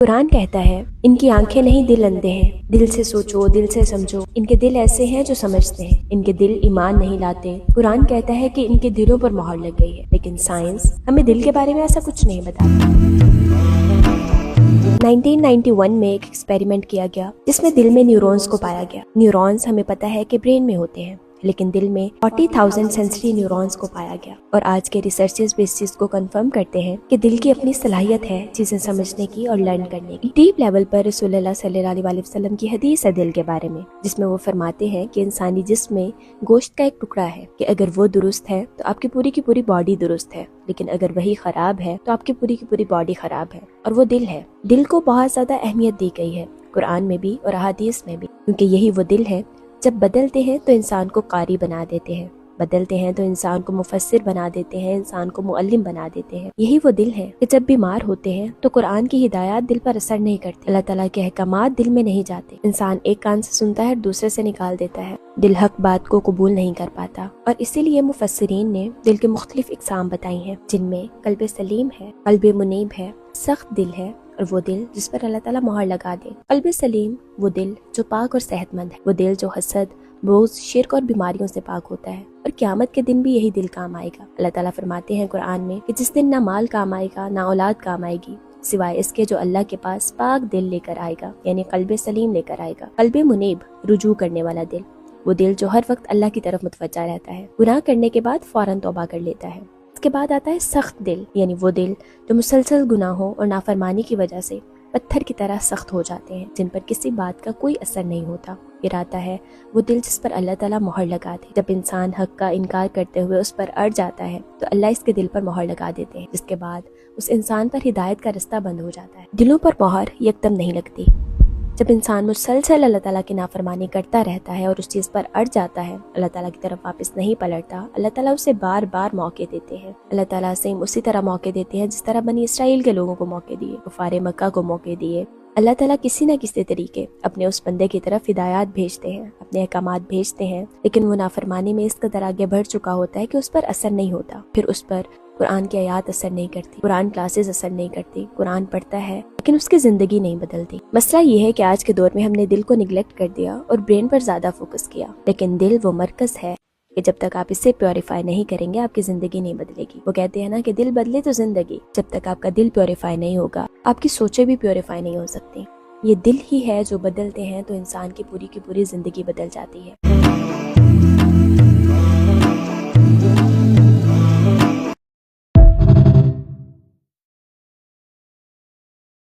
قرآن کہتا ہے ان کی آنکھیں نہیں دل اندھے ہیں، دل سے سوچو، دل سے سمجھو، ان کے دل ایسے ہیں جو سمجھتے ہیں، ان کے دل ایمان نہیں لاتے۔ قرآن کہتا ہے کہ ان کے دلوں پر مہر لگ گئی ہے، لیکن سائنس ہمیں دل کے بارے میں ایسا کچھ نہیں بتاتا۔ 1991 میں ایک ایکسپیریمنٹ کیا گیا جس میں دل میں نیورونز کو پایا گیا۔ نیورونز ہمیں پتا ہے کہ برین میں ہوتے ہیں، لیکن دل میں 40,000 سینسری نیورونز کو پایا گیا، اور آج کے ریسرچرز بھی اس چیز کو کنفرم کرتے ہیں کہ دل کی اپنی صلاحیت ہے چیزیں سمجھنے کی اور لرن کرنے کی۔ ڈیپ لیول پر رسول اللہ صلی اللہ علیہ وسلم کی حدیث ہے دل کے بارے میں، جس میں وہ فرماتے ہیں کہ انسانی جسم میں گوشت کا ایک ٹکڑا ہے کہ اگر وہ درست ہے تو آپ کی پوری باڈی درست ہے، لیکن اگر وہی خراب ہے تو آپ کی پوری باڈی خراب ہے، اور وہ دل ہے۔ دل کو بہت زیادہ اہمیت دی گئی ہے قرآن میں بھی اور احادیث میں بھی، کیونکہ یہی وہ دل ہے جب بدلتے ہیں تو انسان کو قاری بنا دیتے ہیں، بدلتے ہیں تو انسان کو مفسر بنا دیتے ہیں، انسان کو معلم بنا دیتے ہیں۔ یہی وہ دل ہے کہ جب بیمار ہوتے ہیں تو قرآن کی ہدایات دل پر اثر نہیں کرتی، اللہ تعالیٰ کے احکامات دل میں نہیں جاتے، انسان ایک کان سے سنتا ہے اور دوسرے سے نکال دیتا ہے، دل حق بات کو قبول نہیں کر پاتا۔ اور اسی لیے مفسرین نے دل کے مختلف اقسام بتائی ہیں، جن میں قلب سلیم ہے، قلب منیب ہے، سخت دل ہے، اور وہ دل جس پر اللہ تعالیٰ مہر لگا دے۔ قلب سلیم وہ دل جو پاک اور صحت مند ہے، وہ دل جو حسد، بغض، شرک اور بیماریوں سے پاک ہوتا ہے، اور قیامت کے دن بھی یہی دل کام آئے گا۔ اللہ تعالیٰ فرماتے ہیں قرآن میں کہ جس دن نہ مال کام آئے گا نہ اولاد کام آئے گی، سوائے اس کے جو اللہ کے پاس پاک دل لے کر آئے گا، یعنی قلب سلیم لے کر آئے گا۔ قلب منیب رجوع کرنے والا دل، وہ دل جو ہر وقت اللہ کی طرف متوجہ رہتا ہے، گناہ کرنے کے بعد فوراً توبہ کر لیتا ہے۔ اس کے بعد آتا ہے سخت دل، یعنی وہ دل جو مسلسل گناہوں اور نافرمانی کی وجہ سے پتھر کی طرح سخت ہو جاتے ہیں، جن پر کسی بات کا کوئی اثر نہیں ہوتا۔ پھر آتا ہے وہ دل جس پر اللہ تعالیٰ مہر لگا دے، جب انسان حق کا انکار کرتے ہوئے اس پر اڑ جاتا ہے تو اللہ اس کے دل پر مہر لگا دیتے ہیں، جس کے بعد اس انسان پر ہدایت کا رستہ بند ہو جاتا ہے۔ دلوں پر مہر یکدم نہیں لگتی۔ جب انسان مسلسل اللہ تعالیٰ کی نافرمانی کرتا رہتا ہے اور اس چیز پر اڑ جاتا ہے، اللہ تعالیٰ کی طرف واپس نہیں پلٹتا، اللہ تعالیٰ اسے بار بار موقع دیتے ہیں۔ اللہ تعالیٰ سے اسی طرح موقع دیتے ہیں جس طرح بنی اسرائیل کے لوگوں کو موقع دیے، کفار مکہ کو موقع دیے۔ اللہ تعالیٰ کسی نہ کسی طریقے اپنے اس بندے کی طرف ہدایات بھیجتے ہیں، اپنے احکامات بھیجتے ہیں، لیکن وہ نافرمانی میں اس قدر آگے بڑھ چکا ہوتا ہے کہ اس پر اثر نہیں ہوتا۔ پھر اس پر قرآن کی آیات اثر نہیں کرتی، قرآن کلاسز اثر نہیں کرتی، قرآن پڑھتا ہے لیکن اس کی زندگی نہیں بدلتی۔ مسئلہ یہ ہے کہ آج کے دور میں ہم نے دل کو نگلیکٹ کر دیا اور برین پر زیادہ فوکس کیا، لیکن دل وہ مرکز ہے کہ جب تک آپ اسے پیوریفائی نہیں کریں گے آپ کی زندگی نہیں بدلے گی۔ وہ کہتے ہیں نا کہ دل بدلے تو زندگی، جب تک آپ کا دل پیوریفائی نہیں ہوگا آپ کی سوچیں بھی پیوریفائی نہیں ہو سکتی۔ یہ دل ہی ہے جو بدلتے ہیں تو انسان کی پوری زندگی بدل جاتی ہے۔